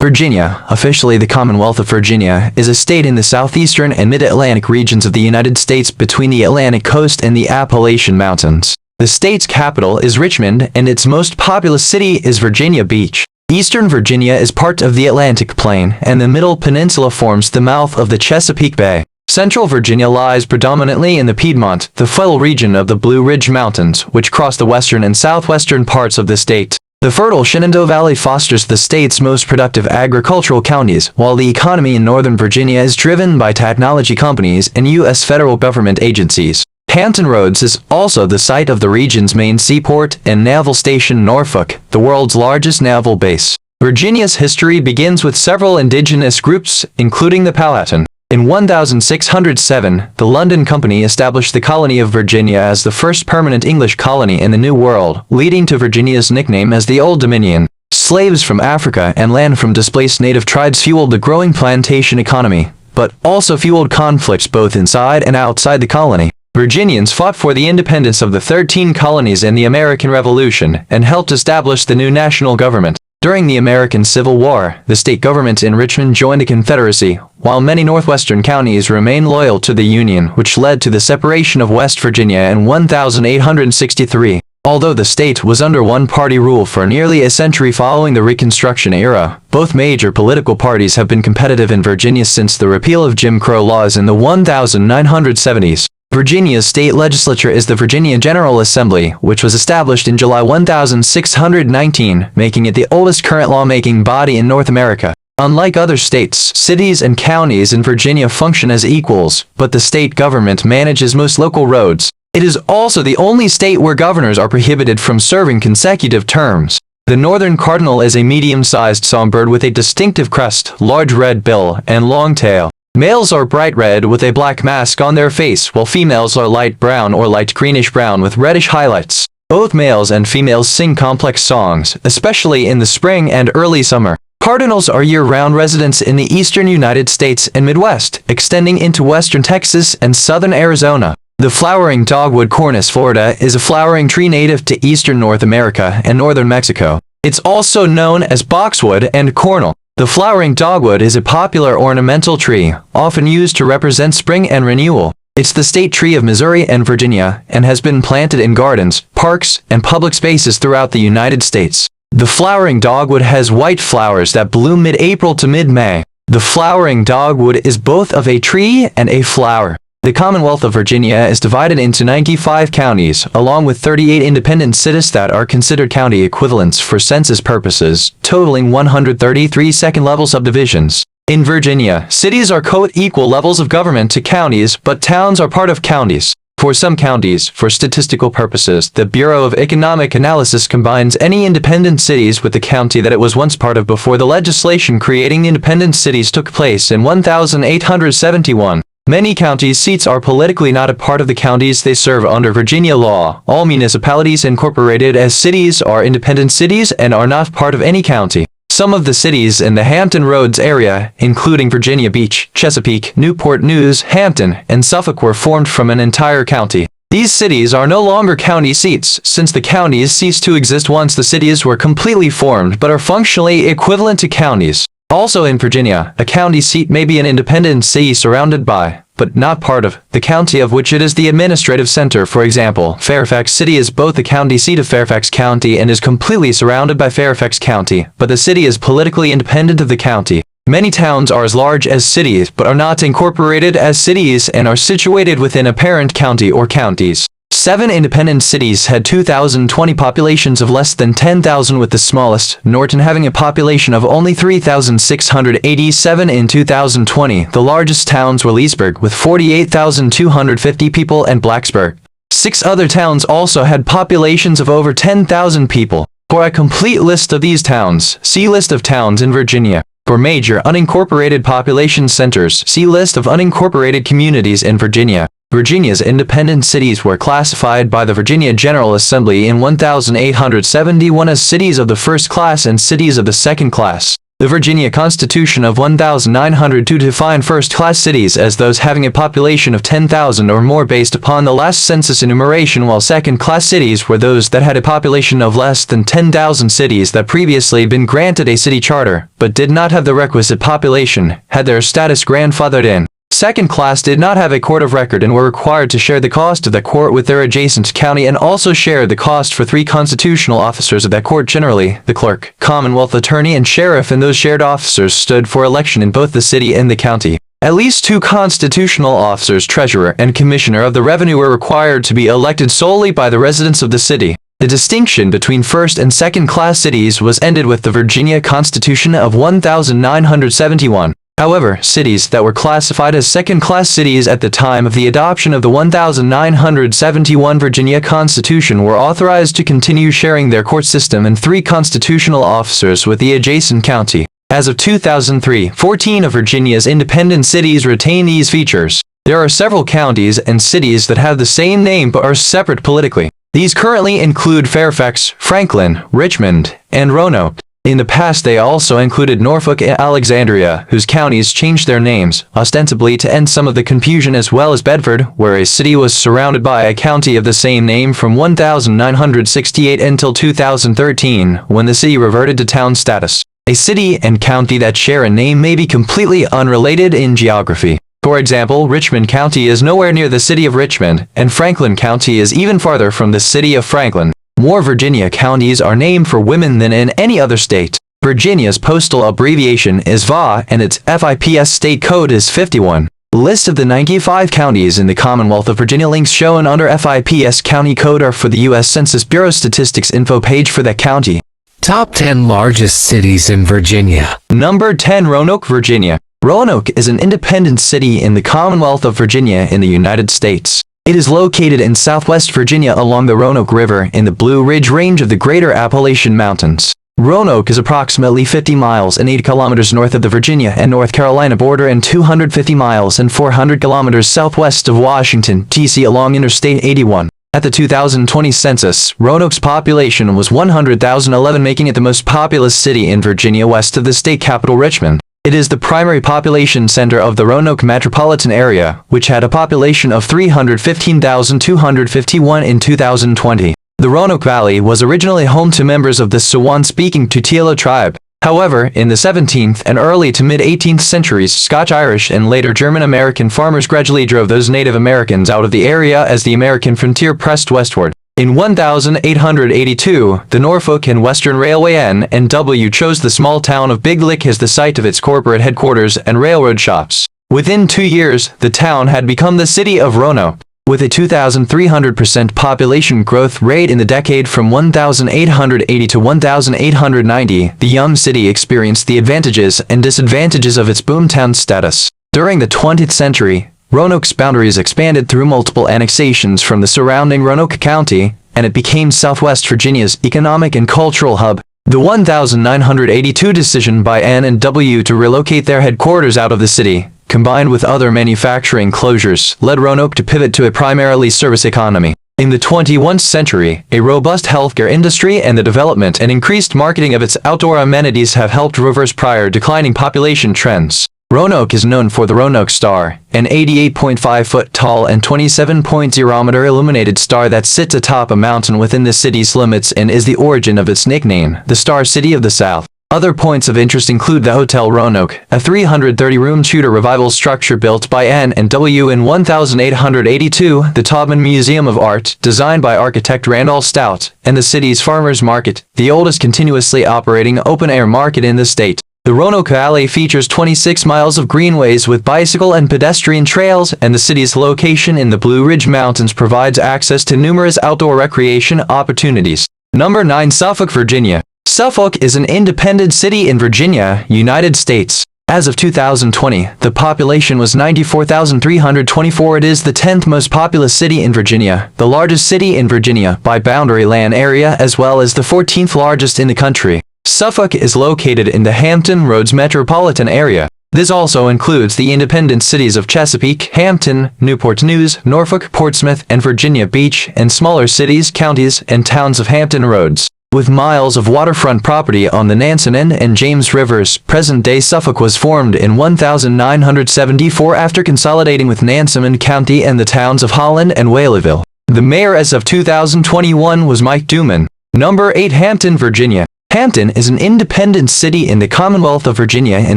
Virginia, officially the Commonwealth of Virginia, is a state in the southeastern and mid-Atlantic regions of the United States between the Atlantic coast and the Appalachian Mountains. The state's capital is Richmond, and its most populous city is Virginia Beach. Eastern Virginia is part of the Atlantic Plain, and the Middle Peninsula forms the mouth of the Chesapeake Bay. Central Virginia lies predominantly in the Piedmont, the foothills region of the Blue Ridge Mountains, which cross the western and southwestern parts of the state. The fertile Shenandoah Valley fosters the state's most productive agricultural counties, while the economy in Northern Virginia is driven by technology companies and U.S. federal government agencies. Hampton Roads is also the site of the region's main seaport and naval station Norfolk, the world's largest naval base. Virginia's history begins with several indigenous groups, including the Powhatan. In 1607, the London Company established the colony of Virginia as the first permanent English colony in the New World, leading to Virginia's nickname as the Old Dominion. Slaves from Africa and land from displaced native tribes fueled the growing plantation economy, but also fueled conflicts both inside and outside the colony. Virginians fought for the independence of the 13 colonies in the American Revolution and helped establish the new national government. During the American Civil War, the state government in Richmond joined the Confederacy, while many northwestern counties remained loyal to the Union, which led to the separation of West Virginia in 1863. Although the state was under one-party rule for nearly a century following the Reconstruction era, both major political parties have been competitive in Virginia since the repeal of Jim Crow laws in the 1970s. Virginia's state legislature is the Virginia General Assembly, which was established in July 1619, making it the oldest current lawmaking body in North America. Unlike other states, cities and counties in Virginia function as equals, but the state government manages most local roads. It is also the only state where governors are prohibited from serving consecutive terms. The northern cardinal is a medium-sized songbird with a distinctive crest, large red bill, and long tail. Males are bright red with a black mask on their face, while females are light brown or light greenish-brown with reddish highlights. Both males and females sing complex songs, especially in the spring and early summer. Cardinals are year-round residents in the eastern United States and Midwest, extending into western Texas and southern Arizona. The flowering dogwood Cornus Florida is a flowering tree native to eastern North America and northern Mexico. It's also known as boxwood and cornel. The flowering dogwood is a popular ornamental tree, often used to represent spring and renewal. It's the state tree of Missouri and Virginia, and has been planted in gardens, parks, and public spaces throughout the United States. The flowering dogwood has white flowers that bloom mid-April to mid-May. The flowering dogwood is both of a tree and a flower. The Commonwealth of Virginia is divided into 95 counties, along with 38 independent cities that are considered county equivalents for census purposes, totaling 133 second-level subdivisions. In Virginia, cities are co-equal levels of government to counties, but towns are part of counties. For some counties, for statistical purposes, the Bureau of Economic Analysis combines any independent cities with the county that it was once part of before the legislation creating independent cities took place in 1871. Many county seats are politically not a part of the counties they serve under Virginia law. All municipalities incorporated as cities are independent cities and are not part of any county. Some of the cities in the Hampton Roads area, including Virginia Beach, Chesapeake, Newport News, Hampton, and Suffolk, were formed from an entire county. These cities are no longer county seats, since the counties ceased to exist once the cities were completely formed, but are functionally equivalent to counties. Also in Virginia, a county seat may be an independent city surrounded by, but not part of, the county of which it is the administrative center. For example, Fairfax City is both the county seat of Fairfax County and is completely surrounded by Fairfax County, but the city is politically independent of the county. Many towns are as large as cities but are not incorporated as cities and are situated within a parent county or counties. 7 independent cities had 2020 populations of less than 10,000, with the smallest, Norton, having a population of only 3,687 in 2020. The largest towns were Leesburg with 48,250 people and Blacksburg. 6 other towns also had populations of over 10,000 people. For a complete list of these towns, see List of towns in Virginia. For major unincorporated population centers, see List of unincorporated communities in Virginia. Virginia's independent cities were classified by the Virginia General Assembly in 1871 as cities of the first class and cities of the second class. The Virginia Constitution of 1902 defined first-class cities as those having a population of 10,000 or more based upon the last census enumeration, while second-class cities were those that had a population of less than 10,000. Cities that previously been granted a city charter, but did not have the requisite population, had their status grandfathered in. Second class did not have a court of record and were required to share the cost of that court with their adjacent county and also share the cost for 3 constitutional officers of that court, generally the clerk, commonwealth attorney, and sheriff, and those shared officers stood for election in both the city and the county. At least 2 constitutional officers, treasurer and commissioner of the revenue, were required to be elected solely by the residents of the city. The distinction between first and second-class cities was ended with the Virginia Constitution of 1971. However, cities that were classified as second-class cities at the time of the adoption of the 1971 Virginia Constitution were authorized to continue sharing their court system and 3 constitutional officers with the adjacent county. As of 2003, 14 of Virginia's independent cities retain these features. There are several counties and cities that have the same name but are separate politically. These currently include Fairfax, Franklin, Richmond, and Roanoke. In the past, they also included Norfolk and Alexandria, whose counties changed their names, ostensibly to end some of the confusion, as well as Bedford, where a city was surrounded by a county of the same name from 1968 until 2013, when the city reverted to town status. A city and county that share a name may be completely unrelated in geography. For example, Richmond County is nowhere near the city of Richmond, and Franklin County is even farther from the city of Franklin. More Virginia counties are named for women than in any other state. Virginia's postal abbreviation is VA, and its FIPS state code is 51. List of the 95 counties in the Commonwealth of Virginia. Links shown under FIPS county code are for the U.S. Census Bureau statistics info page for that county. Top 10 largest cities in Virginia. Number 10, Roanoke, Virginia. Roanoke is an independent city in the Commonwealth of Virginia in the United States. It is located in southwest Virginia along the Roanoke River in the Blue Ridge Range of the Greater Appalachian Mountains. Roanoke is approximately 50 miles and 8 kilometers north of the Virginia and North Carolina border and 250 miles and 400 kilometers southwest of Washington, D.C. along Interstate 81. At the 2020 census, Roanoke's population was 100,011, making it the most populous city in Virginia west of the state capital, Richmond. It is the primary population center of the Roanoke metropolitan area, which had a population of 315,251 in 2020. The Roanoke Valley was originally home to members of the Siouan-speaking Tutelo tribe. However, in the 17th and early to mid-18th centuries, Scotch-Irish and later German-American farmers gradually drove those Native Americans out of the area as the American frontier pressed westward. In 1882, the Norfolk and Western Railway N&W chose the small town of Big Lick as the site of its corporate headquarters and railroad shops. Within 2 years, the town had become the city of Roanoke. With a 2,300% population growth rate in the decade from 1880 to 1890, the young city experienced the advantages and disadvantages of its boomtown status. During the 20th century, Roanoke's boundaries expanded through multiple annexations from the surrounding Roanoke County, and it became Southwest Virginia's economic and cultural hub. The 1982 decision by N&W to relocate their headquarters out of the city, combined with other manufacturing closures, led Roanoke to pivot to a primarily service economy. In the 21st century, a robust healthcare industry and the development and increased marketing of its outdoor amenities have helped reverse prior declining population trends. Roanoke is known for the Roanoke Star, an 88.5-foot tall and 27.0-meter illuminated star that sits atop a mountain within the city's limits and is the origin of its nickname, the Star City of the South. Other points of interest include the Hotel Roanoke, a 330-room Tudor revival structure built by N&W in 1882, the Taubman Museum of Art, designed by architect Randolph Stout, and the city's Farmers Market, the oldest continuously operating open-air market in the state. The Roanoke Valley features 26 miles of greenways with bicycle and pedestrian trails, and the city's location in the Blue Ridge Mountains provides access to numerous outdoor recreation opportunities. Number 9, Suffolk, Virginia. Suffolk is an independent city in Virginia, United States. As of 2020, the population was 94,324. It is the 10th most populous city in Virginia, the largest city in Virginia by boundary land area, as well as the 14th largest in the country. Suffolk is located in the Hampton Roads metropolitan area. This also includes the independent cities of Chesapeake, Hampton, Newport News, Norfolk, Portsmouth, and Virginia Beach, and smaller cities, counties, and towns of Hampton Roads. With miles of waterfront property on the Nansemond and James Rivers, present-day Suffolk was formed in 1974 after consolidating with Nansemond County and the towns of Holland and Whaleyville. The mayor as of 2021 was Mike Duman. Number 8. Hampton, Virginia. Hampton is an independent city in the Commonwealth of Virginia in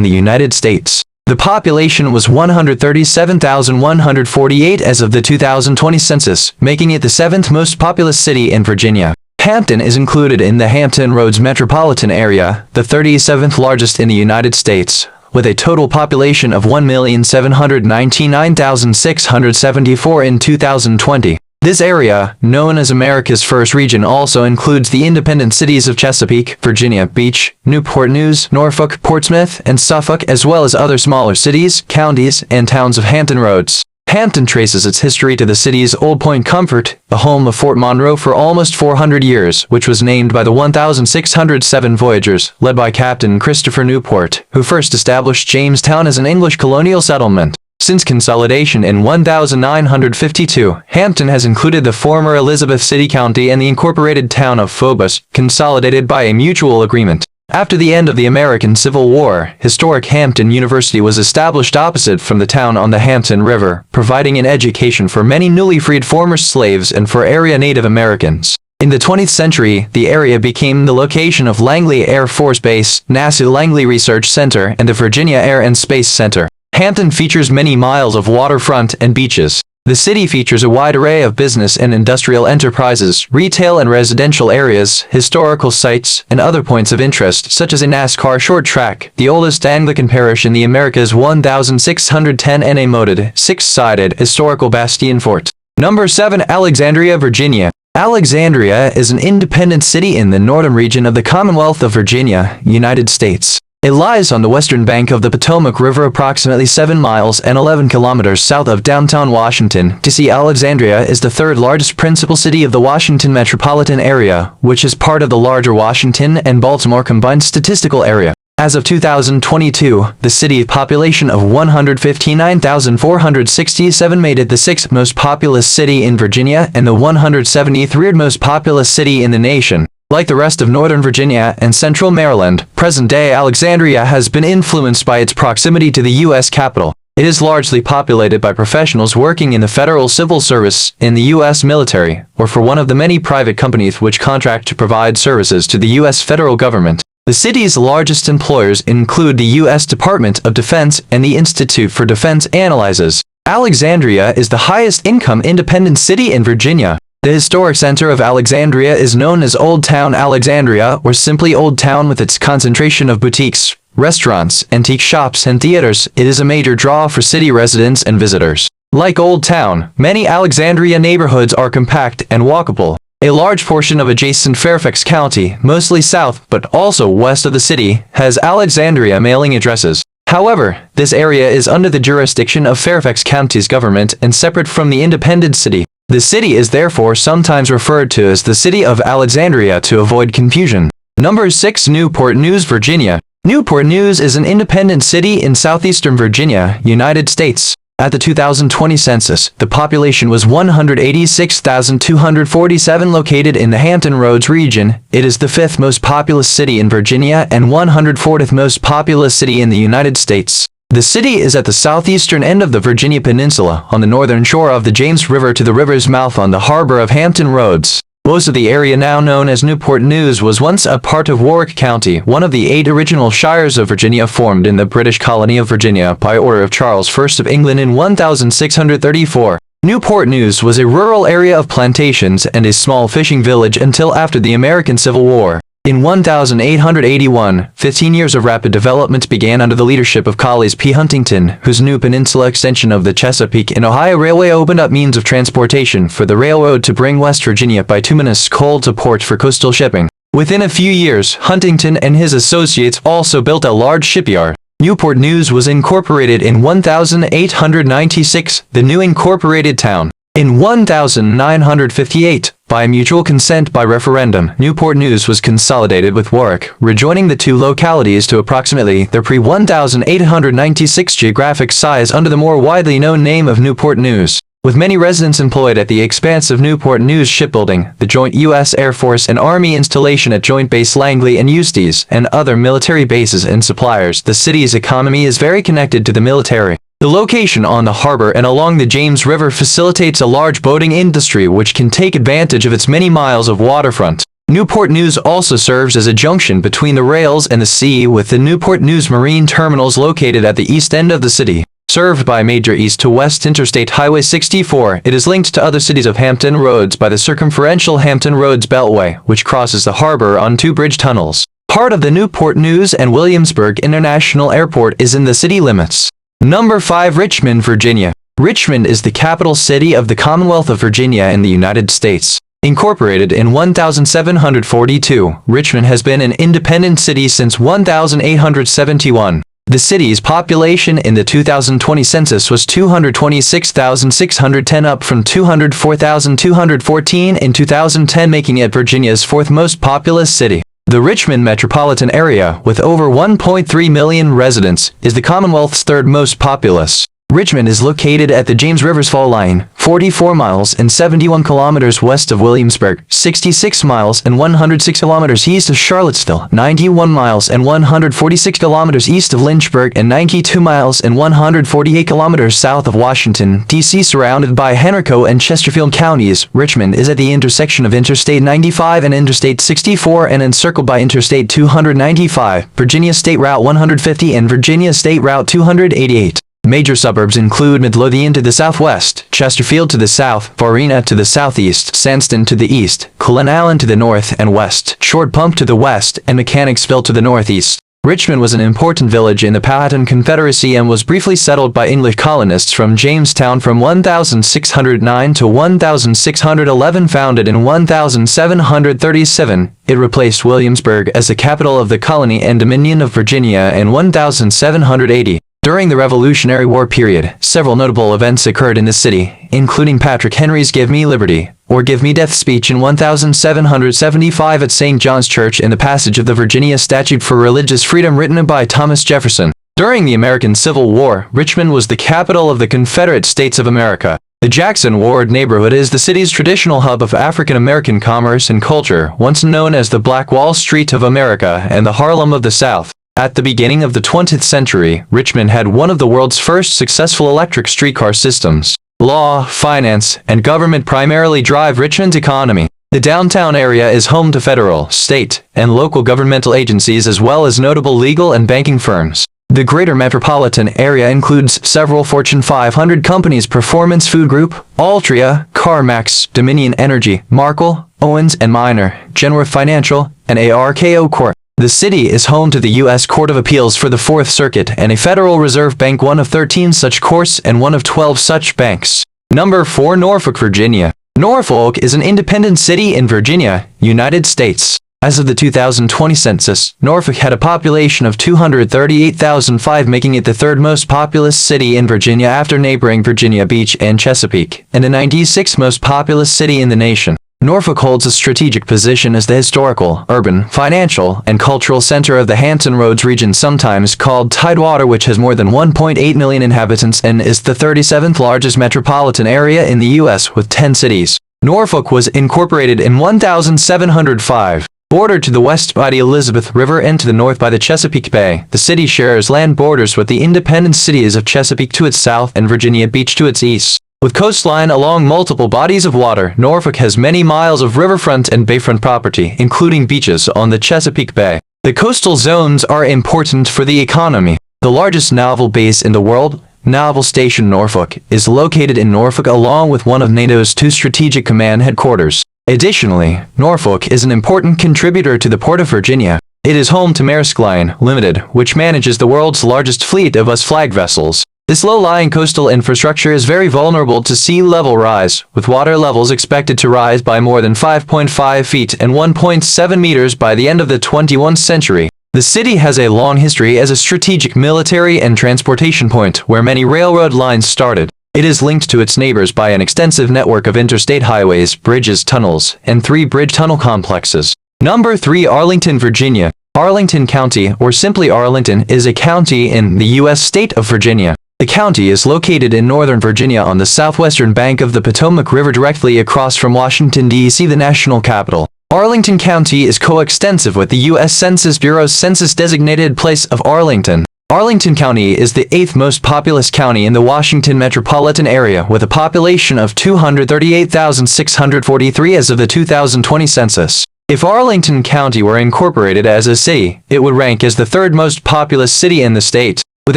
the United States. The population was 137,148 as of the 2020 census, making it the 7th most populous city in Virginia. Hampton is included in the Hampton Roads metropolitan area, the 37th largest in the United States, with a total population of 1,799,674 in 2020. This area, known as America's First Region, also includes the independent cities of Chesapeake, Virginia Beach, Newport News, Norfolk, Portsmouth, and Suffolk, as well as other smaller cities, counties, and towns of Hampton Roads. Hampton traces its history to the city's Old Point Comfort, the home of Fort Monroe for almost 400 years, which was named by the 1607 voyagers, led by Captain Christopher Newport, who first established Jamestown as an English colonial settlement. Since consolidation in 1952, Hampton has included the former Elizabeth City County and the incorporated town of Phobos, consolidated by a mutual agreement. After the end of the American Civil War, historic Hampton University was established opposite from the town on the Hampton River, providing an education for many newly freed former slaves and for area Native Americans. In the 20th century, the area became the location of Langley Air Force Base, NASA Langley Research Center, and the Virginia Air and Space Center. Hampton features many miles of waterfront and beaches. The city features a wide array of business and industrial enterprises, retail and residential areas, historical sites, and other points of interest, such as a NASCAR short track, the oldest Anglican parish in the Americas, 1610, and a moated, six-sided historical bastion fort. Number 7. Alexandria, Virginia. Alexandria is an independent city in the northern region of the Commonwealth of Virginia, United States. It lies on the western bank of the Potomac River, approximately 7 miles and 11 kilometers south of downtown Washington, D.C. Alexandria is the third largest principal city of the Washington metropolitan area, which is part of the larger Washington and Baltimore combined statistical area. As of 2022, the city population of 159,467 made it the 6th most populous city in Virginia and the 173rd most populous city in the nation. Like the rest of Northern Virginia and Central Maryland, present-day Alexandria has been influenced by its proximity to the U.S. Capitol. It is largely populated by professionals working in the Federal Civil Service, in the U.S. military, or for one of the many private companies which contract to provide services to the U.S. federal government. The city's largest employers include the U.S. Department of Defense and the Institute for Defense Analyses. Alexandria is the highest income independent city in Virginia. The historic center of Alexandria is known as Old Town Alexandria, or simply Old Town, with its concentration of boutiques, restaurants, antique shops, and theaters. It is a major draw for city residents and visitors. Like Old Town, many Alexandria neighborhoods are compact and walkable. A large portion of adjacent Fairfax County, mostly south but also west of the city, has Alexandria mailing addresses. However, this area is under the jurisdiction of Fairfax County's government and separate from the independent city. The city is therefore sometimes referred to as the City of Alexandria to avoid confusion. Number 6. Newport News, Virginia. Newport News is an independent city in southeastern Virginia, United States. At the 2020 census, the population was 186,247, located in the Hampton Roads region. It is the 5th most populous city in Virginia and 140th most populous city in the United States. The city is at the southeastern end of the Virginia Peninsula, on the northern shore of the James River to the river's mouth on the harbor of Hampton Roads. Most of the area now known as Newport News was once a part of Warwick County, one of the 8 original shires of Virginia formed in the British colony of Virginia by order of Charles I of England in 1634. Newport News was a rural area of plantations and a small fishing village until after the American Civil War. In 1881, 15 years of rapid development began under the leadership of Collies P. Huntington, whose new peninsula extension of the Chesapeake and Ohio Railway opened up means of transportation for the railroad to bring West Virginia bituminous coal to port for coastal shipping. Within a few years, Huntington and his associates also built a large shipyard. Newport News was incorporated in 1896, the new incorporated town. In 1958, By mutual consent by referendum, Newport News was consolidated with Warwick, rejoining the two localities to approximately their pre-1896 geographic size under the more widely known name of Newport News. With many residents employed at the expansive Newport News shipbuilding, the joint U.S. Air Force and Army installation at Joint Base Langley and Eustis, and other military bases and suppliers, the city's economy is very connected to the military. The location on the harbor and along the James River facilitates a large boating industry which can take advantage of its many miles of waterfront. Newport News also serves as a junction between the rails and the sea, with the Newport News Marine Terminals located at the east end of the city. Served by major east-to-west Interstate Highway 64, it is linked to other cities of Hampton Roads by the circumferential Hampton Roads Beltway, which crosses the harbor on two bridge tunnels. Part of the Newport News and Williamsburg International Airport is in the city limits. Number 5. Richmond, Virginia. Richmond is the capital city of the Commonwealth of Virginia in the United States. Incorporated in 1742, Richmond has been an independent city since 1871. The city's population in the 2020 census was 226,610, up from 204,214 in 2010, making it Virginia's fourth most populous city. The Richmond metropolitan area, with over 1.3 million residents, is the Commonwealth's third most populous. Richmond is located at the James River's fall line, 44 miles and 71 kilometers west of Williamsburg, 66 miles and 106 kilometers east of Charlottesville, 91 miles and 146 kilometers east of Lynchburg, and 92 miles and 148 kilometers south of Washington, D.C. Surrounded by Henrico and Chesterfield counties, Richmond is at the intersection of Interstate 95 and Interstate 64 and encircled by Interstate 295, Virginia State Route 150 and Virginia State Route 288. Major suburbs include Midlothian to the southwest, Chesterfield to the south, Varina to the southeast, Sandston to the east, Glenallen to the north and west, Short Pump to the west, and Mechanicsville to the northeast. Richmond was an important village in the Powhatan Confederacy and was briefly settled by English colonists from Jamestown from 1609 to 1611. Founded in 1737, it replaced Williamsburg as the capital of the colony and Dominion of Virginia in 1780. During the Revolutionary War period, several notable events occurred in the city, including Patrick Henry's Give Me Liberty, or Give Me Death speech in 1775 at St. John's Church, and the passage of the Virginia Statute for Religious Freedom written by Thomas Jefferson. During the American Civil War, Richmond was the capital of the Confederate States of America. The Jackson Ward neighborhood is the city's traditional hub of African American commerce and culture, once known as the Black Wall Street of America and the Harlem of the South. At the beginning of the 20th century, Richmond had one of the world's first successful electric streetcar systems. Law, finance, and government primarily drive Richmond's economy. The downtown area is home to federal, state, and local governmental agencies as well as notable legal and banking firms. The greater metropolitan area includes several Fortune 500 companies: Performance Food Group, Altria, CarMax, Dominion Energy, Markel, Owens & Minor, Genworth Financial, and ARKO Corp. The city is home to the U.S. Court of Appeals for the Fourth Circuit and a Federal Reserve Bank, one of 13 such courts and one of 12 such banks. Number 4. Norfolk, Virginia. Norfolk is an independent city in Virginia, United States. As of the 2020 census, Norfolk had a population of 238,005, making it the third most populous city in Virginia after neighboring Virginia Beach and Chesapeake, and the 96th most populous city in the nation. Norfolk holds a strategic position as the historical, urban, financial, and cultural center of the Hampton Roads region, sometimes called Tidewater, which has more than 1.8 million inhabitants and is the 37th largest metropolitan area in the U.S. with 10 cities. Norfolk was incorporated in 1705. Bordered to the west by the Elizabeth River and to the north by the Chesapeake Bay, the city shares land borders with the independent cities of Chesapeake to its south and Virginia Beach to its east. With coastline along multiple bodies of water, Norfolk has many miles of riverfront and bayfront property, including beaches on the Chesapeake Bay. The coastal zones are important for the economy. The largest naval base in the world, Naval Station Norfolk, is located in Norfolk along with one of NATO's 2 strategic command headquarters. Additionally, Norfolk is an important contributor to the Port of Virginia. It is home to Maersk Line, Limited, which manages the world's largest fleet of US-flagged vessels. This low-lying coastal infrastructure is very vulnerable to sea level rise, with water levels expected to rise by more than 5.5 feet and 1.7 meters by the end of the 21st century. The city has a long history as a strategic military and transportation point where many railroad lines started. It is linked to its neighbors by an extensive network of interstate highways, bridges, tunnels, and 3 bridge tunnel complexes. Number 3. Arlington, Virginia. Arlington County, or simply Arlington, is a county in the U.S. state of Virginia. The county is located in northern Virginia on the southwestern bank of the Potomac River directly across from Washington, D.C., the national capital. Arlington County is coextensive with the U.S. Census Bureau's census-designated place of Arlington. Arlington County is the 8th most populous county in the Washington metropolitan area with a population of 238,643 as of the 2020 census. If Arlington County were incorporated as a city, it would rank as the 3rd most populous city in the state. With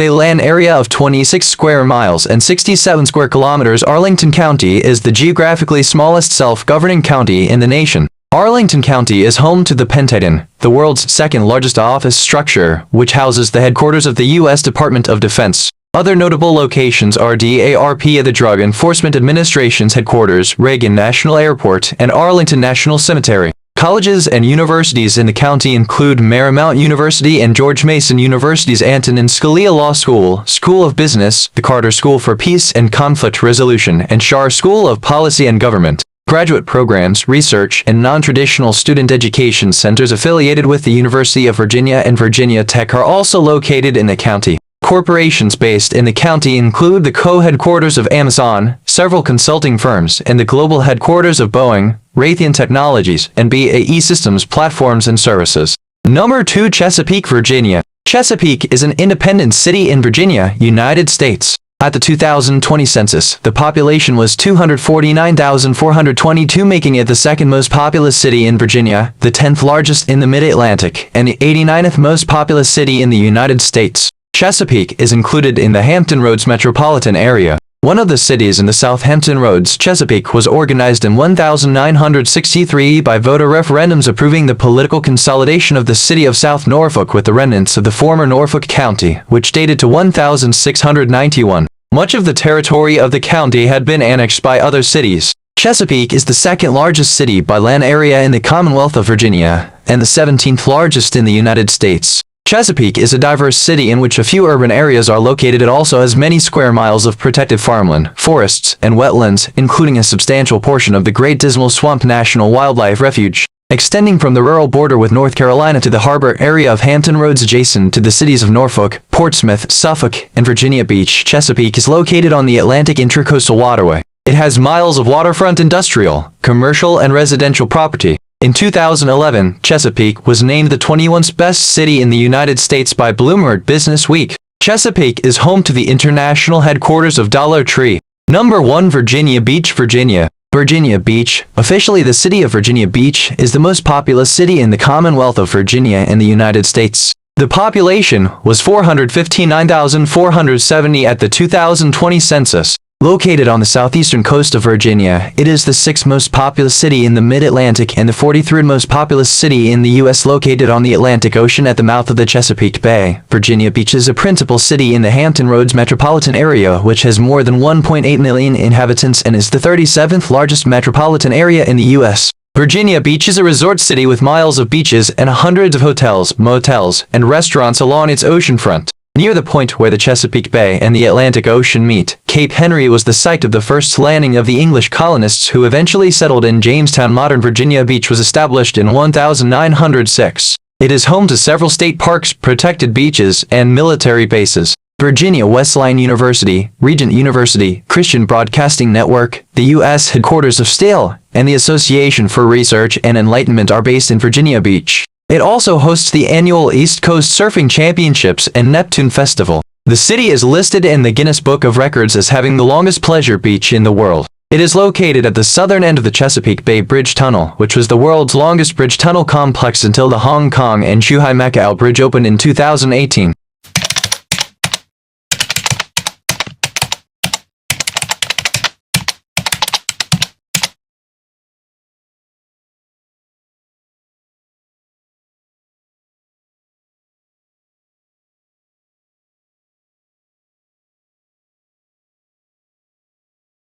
a land area of 26 square miles and 67 square kilometers, Arlington County is the geographically smallest self-governing county in the nation. Arlington County is home to the Pentagon, the world's 2nd largest office structure, which houses the headquarters of the U.S. Department of Defense. Other notable locations are DARP, the Drug Enforcement Administration's headquarters, Reagan National Airport, and Arlington National Cemetery. Colleges and universities in the county include Marymount University and George Mason University's Antonin Scalia Law School, School of Business, the Carter School for Peace and Conflict Resolution, and Schar School of Policy and Government. Graduate programs, research, and non-traditional student education centers affiliated with the University of Virginia and Virginia Tech are also located in the county. Corporations based in the county include the co-headquarters of Amazon, several consulting firms, and the global headquarters of Boeing, Raytheon Technologies, and BAE Systems Platforms and Services. Number 2. Chesapeake, Virginia. Chesapeake is an independent city in Virginia, United States. At the 2020 census, the population was 249,422, making it the 2nd most populous city in Virginia, the 10th largest in the Mid-Atlantic, and the 89th most populous city in the United States. Chesapeake is included in the Hampton Roads metropolitan area. One of the cities in the South Hampton Roads, Chesapeake was organized in 1963 by voter referendums approving the political consolidation of the city of South Norfolk with the remnants of the former Norfolk County, which dated to 1691. Much of the territory of the county had been annexed by other cities. Chesapeake is the 2nd largest city by land area in the Commonwealth of Virginia, and the 17th largest in the United States. Chesapeake is a diverse city in which a few urban areas are located. It also has many square miles of protected farmland, forests, and wetlands, including a substantial portion of the Great Dismal Swamp National Wildlife Refuge. Extending from the rural border with North Carolina to the harbor area of Hampton Roads adjacent to the cities of Norfolk, Portsmouth, Suffolk, and Virginia Beach, Chesapeake is located on the Atlantic Intracoastal Waterway. It has miles of waterfront industrial, commercial, and residential property. In 2011, Chesapeake was named the 21st best city in the United States by Bloomberg Business Week. Chesapeake is home to the international headquarters of Dollar Tree. Number 1. Virginia Beach, Virginia. Virginia Beach, officially the city of Virginia Beach, is the most populous city in the Commonwealth of Virginia in the United States. The population was 459,470 at the 2020 census. Located on the southeastern coast of Virginia, it is the 6th most populous city in the Mid-Atlantic and the 43rd most populous city in the U.S. located on the Atlantic Ocean at the mouth of the Chesapeake Bay. Virginia Beach is a principal city in the Hampton Roads metropolitan area, which has more than 1.8 million inhabitants and is the 37th largest metropolitan area in the U.S. Virginia Beach is a resort city with miles of beaches and hundreds of hotels, motels, and restaurants along its oceanfront. Near the point where the Chesapeake Bay and the Atlantic Ocean meet, Cape Henry was the site of the first landing of the English colonists who eventually settled in Jamestown. Modern Virginia Beach was established in 1906. It is home to several state parks, protected beaches, and military bases. Virginia Wesleyan University, Regent University, Christian Broadcasting Network, the U.S. headquarters of STIL, and the Association for Research and Enlightenment are based in Virginia Beach. It also hosts the annual East Coast Surfing Championships and Neptune Festival. The city is listed in the Guinness Book of Records as having the longest pleasure beach in the world. It is located at the southern end of the Chesapeake Bay Bridge Tunnel, which was the world's longest bridge tunnel complex until the Hong Kong and Zhuhai Macao Bridge opened in 2018.